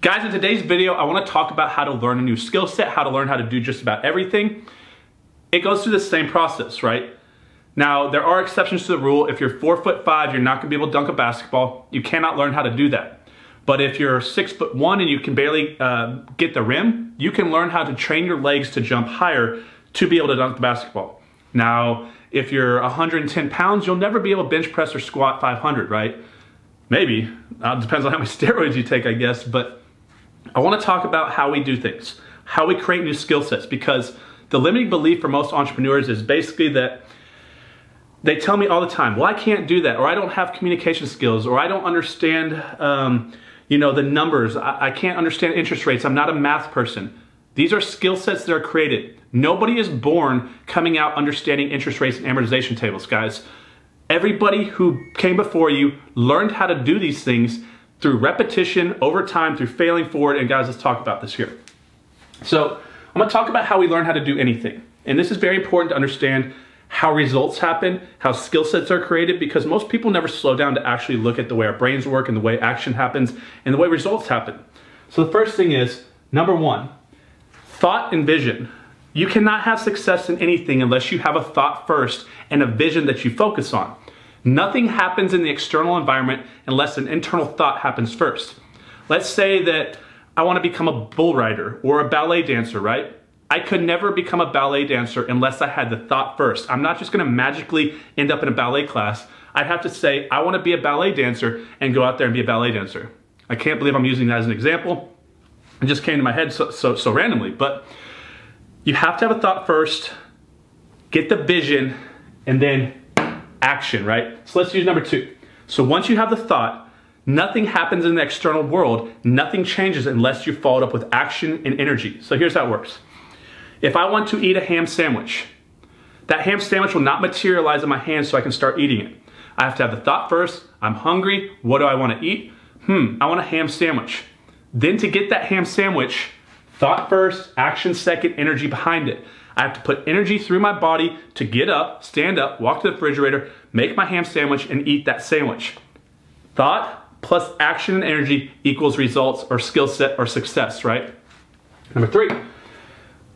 Guys, in today's video, I want to talk about how to learn a new skill set, how to learn how to do just about everything. It goes through the same process, right? Now, there are exceptions to the rule. If you're 4'5", you're not going to be able to dunk a basketball. You cannot learn how to do that. But if you're 6'1" and you can barely get the rim, you can learn how to train your legs to jump higher to be able to dunk the basketball. Now, if you're 110 pounds, you'll never be able to bench press or squat 500, right? Maybe. It depends on how many steroids you take, I guess. But I want to talk about how we do things, how we create new skill sets, because the limiting belief for most entrepreneurs is basically that they tell me all the time, well, I can't do that, or I don't have communication skills, or I don't understand the numbers. I can't understand interest rates. I'm not a math person. These are skill sets that are created. Nobody is born coming out understanding interest rates and amortization tables, guys. Everybody who came before you learned how to do these things through repetition, over time, through failing forward. And guys, let's talk about this here. So I'm gonna talk about how we learn how to do anything. And this is very important to understand how results happen, how skill sets are created, because most people never slow down to actually look at the way our brains work and the way action happens and the way results happen. So the first thing is, number one, thought and vision. You cannot have success in anything unless you have a thought first and a vision that you focus on. Nothing happens in the external environment unless an internal thought happens first. Let's say that I want to become a bull rider or a ballet dancer, right? I could never become a ballet dancer unless I had the thought first. I'm not just going to magically end up in a ballet class. I'd have to say, I want to be a ballet dancer and go out there and be a ballet dancer. I can't believe I'm using that as an example. It just came to my head so randomly. But you have to have a thought first, get the vision, and then action, right? So let's use number two. So once you have the thought, nothing happens in the external world. Nothing changes unless you follow it up with action and energy. So here's how it works. If I want to eat a ham sandwich, that ham sandwich will not materialize in my hand so I can start eating it. I have to have the thought first. I'm hungry. What do I want to eat? I want a ham sandwich. Then to get that ham sandwich, thought first, action second, energy behind it. I have to put energy through my body to get up, stand up, walk to the refrigerator, make my ham sandwich, and eat that sandwich. Thought plus action and energy equals results or skill set or success, right? Number three,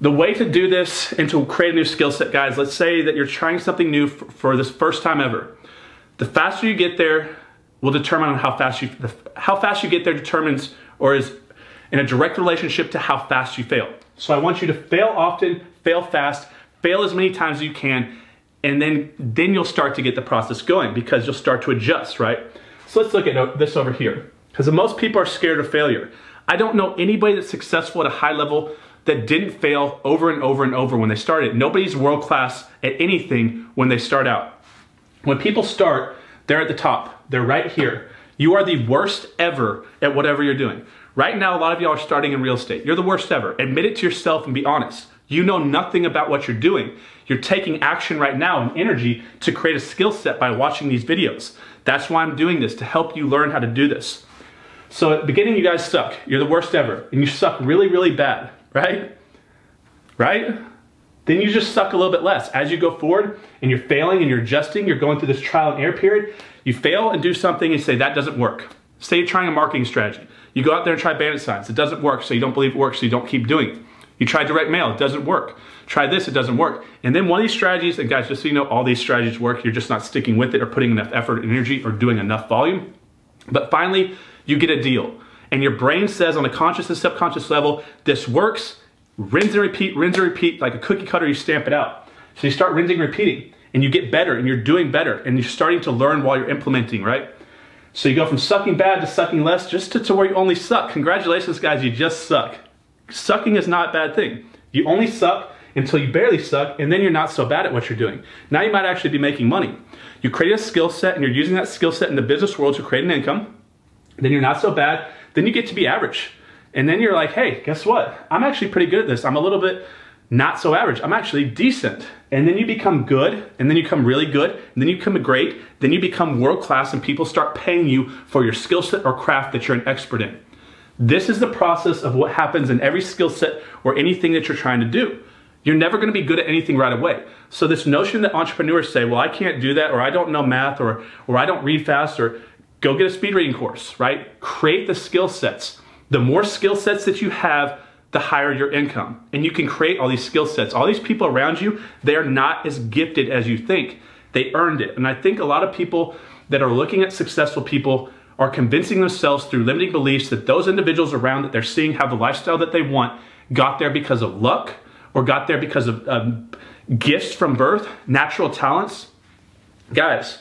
the way to do this and to create a new skill set, guys, let's say that you're trying something new for this first time ever. The faster you get there will determine on how fast you get there determines or is in a direct relationship to how fast you fail. So I want you to fail often, fail fast, fail as many times as you can, and then you'll start to get the process going because you'll start to adjust, right? So let's look at this over here, because most people are scared of failure. I don't know anybody that's successful at a high level that didn't fail over and over and over when they started. Nobody's world class at anything when they start out. When people start, they're at the top. They're right here. You are the worst ever at whatever you're doing. Right now, a lot of y'all are starting in real estate. You're the worst ever. Admit it to yourself and be honest. You know nothing about what you're doing. You're taking action right now and energy to create a skill set by watching these videos. That's why I'm doing this, to help you learn how to do this. So at the beginning, you guys suck. You're the worst ever. And you suck really, really bad, right? Right? Then you just suck a little bit less. As you go forward and you're failing and you're adjusting, you're going through this trial and error period, you fail and do something and say, that doesn't work. Say you're trying a marketing strategy. You go out there and try bandit signs. It doesn't work, so you don't believe it works, so you don't keep doing it. You try direct mail. It doesn't work. Try this. It doesn't work. And then one of these strategies, and guys, just so you know, all these strategies work. You're just not sticking with it or putting enough effort and energy or doing enough volume. But finally, you get a deal. And your brain says on a conscious and subconscious level, this works. Rinse and repeat, like a cookie cutter, you stamp it out. So you start rinsing and repeating, and you get better, and you're doing better, and you're starting to learn while you're implementing, right? So you go from sucking bad to sucking less, just to where you only suck. Congratulations, guys, you just suck. Sucking is not a bad thing. You only suck until you barely suck, and then you're not so bad at what you're doing. Now you might actually be making money. You create a skill set, and you're using that skill set in the business world to create an income. Then you're not so bad. Then you get to be average. And then you're like, hey, guess what? I'm actually pretty good at this. I'm a little bit not so average. I'm actually decent. And then you become good, and then you become really good, and then you become great, then you become world class, and people start paying you for your skill set or craft that you're an expert in. This is the process of what happens in every skill set or anything that you're trying to do. You're never going to be good at anything right away. So this notion that entrepreneurs say, well, I can't do that, or I don't know math, or I don't read fast, or go get a speed reading course, right? Create the skill sets. The more skill sets that you have, the higher your income. And you can create all these skill sets. All these people around you, they are not as gifted as you think. They earned it. And I think a lot of people that are looking at successful people are convincing themselves through limiting beliefs that those individuals around that they're seeing have the lifestyle that they want got there because of luck or got there because of gifts from birth, natural talents. Guys,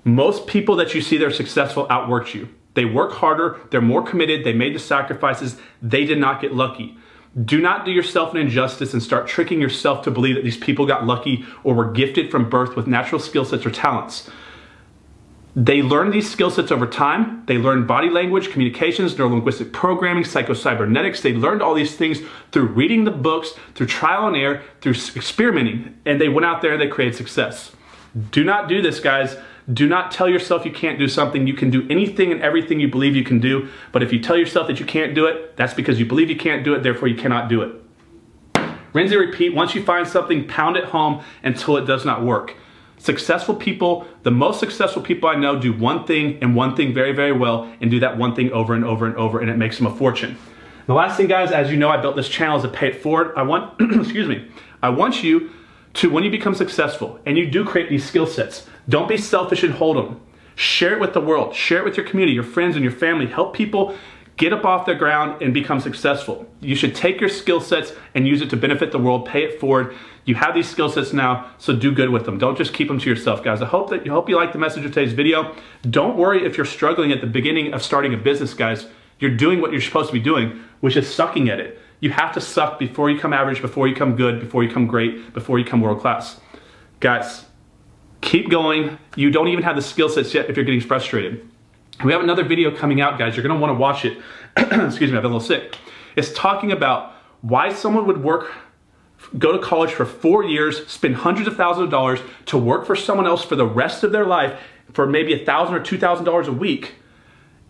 most people that you see that are successful outworked you. They work harder, they're more committed, they made the sacrifices, they did not get lucky. Do not do yourself an injustice and start tricking yourself to believe that these people got lucky or were gifted from birth with natural skill sets or talents. They learned these skill sets over time. They learned body language, communications, neurolinguistic programming, psychocybernetics. They learned all these things through reading the books, through trial and error, through experimenting, and they went out there and they created success. Do not do this, guys. Do not tell yourself you can't do something. You can do anything and everything you believe you can do, but if you tell yourself that you can't do it, that's because you believe you can't do it, therefore you cannot do it. Rinse and repeat. Once you find something, pound it home until it does not work. Successful people, the most successful people I know, do one thing and one thing very, very well and do that one thing over and over and over, and it makes them a fortune. The last thing, guys, as you know, I built this channel as a pay it forward. I want, excuse me, I want you to, when you become successful and you do create these skill sets, don't be selfish and hold them. Share it with the world. Share it with your community, your friends, and your family. Help people get up off their ground and become successful. You should take your skill sets and use it to benefit the world. Pay it forward. You have these skill sets now, so do good with them. Don't just keep them to yourself, guys. I hope you like the message of today's video. Don't worry if you're struggling at the beginning of starting a business, guys. You're doing what you're supposed to be doing, which is sucking at it. You have to suck before you come average, before you come good, before you come great, before you come world class. Guys, keep going. You don't even have the skill sets yet if you're getting frustrated. We have another video coming out, guys. You're gonna wanna watch it. Excuse me, I've been a little sick. It's talking about why someone would go to college for 4 years, spend hundreds of thousands of dollars to work for someone else for the rest of their life for maybe $1,000 or $2,000 a week.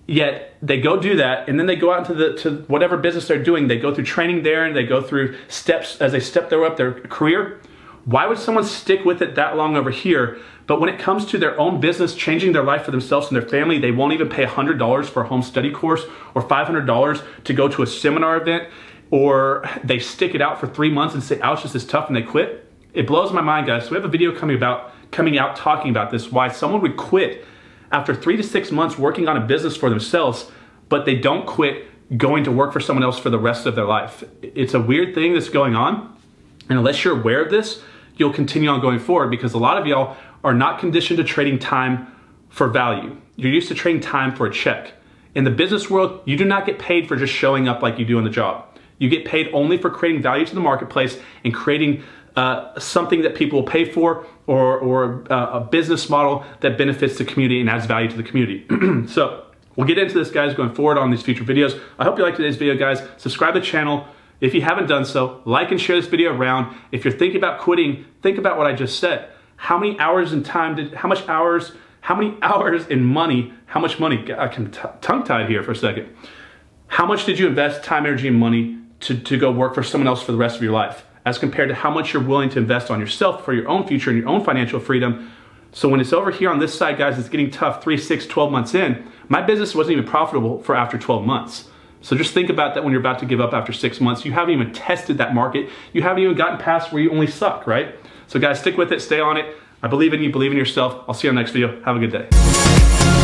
Yet they go do that, and then they go out into whatever business they're doing. They go through training there, and they go through steps as they step up their career. Why would someone stick with it that long over here? But when it comes to their own business, changing their life for themselves and their family, they won't even pay $100 for a home study course or $500 to go to a seminar event, or they stick it out for 3 months and say, ouch, this is tough, and they quit. It blows my mind, guys. So we have a video coming out talking about this, why someone would quit after 3 to 6 months working on a business for themselves, but they don't quit going to work for someone else for the rest of their life. It's a weird thing that's going on, and unless you're aware of this, you'll continue on going forward, because a lot of y'all are not conditioned to trading time for value. You're used to trading time for a check. In the business world, you do not get paid for just showing up like you do in the job. You get paid only for creating value to the marketplace and creating something that people will pay for, or a business model that benefits the community and adds value to the community. So we'll get into this, guys, going forward on these future videos. I hope you liked today's video, guys. Subscribe to the channel. If you haven't done so, like and share this video around. If you're thinking about quitting, think about what I just said. How many hours in time how many hours in money, how much money, I can tongue-tied here for a second. How much did you invest time, energy, and money to go work for someone else for the rest of your life, as compared to how much you're willing to invest on yourself for your own future and your own financial freedom? So when it's over here on this side, guys, it's getting tough 3, 6, 12 months in. My business wasn't even profitable for after 12 months. So just think about that when you're about to give up after 6 months. You haven't even tested that market. You haven't even gotten past where you only suck, right? So guys, stick with it, stay on it. I believe in you, believe in yourself. I'll see you on the next video. Have a good day.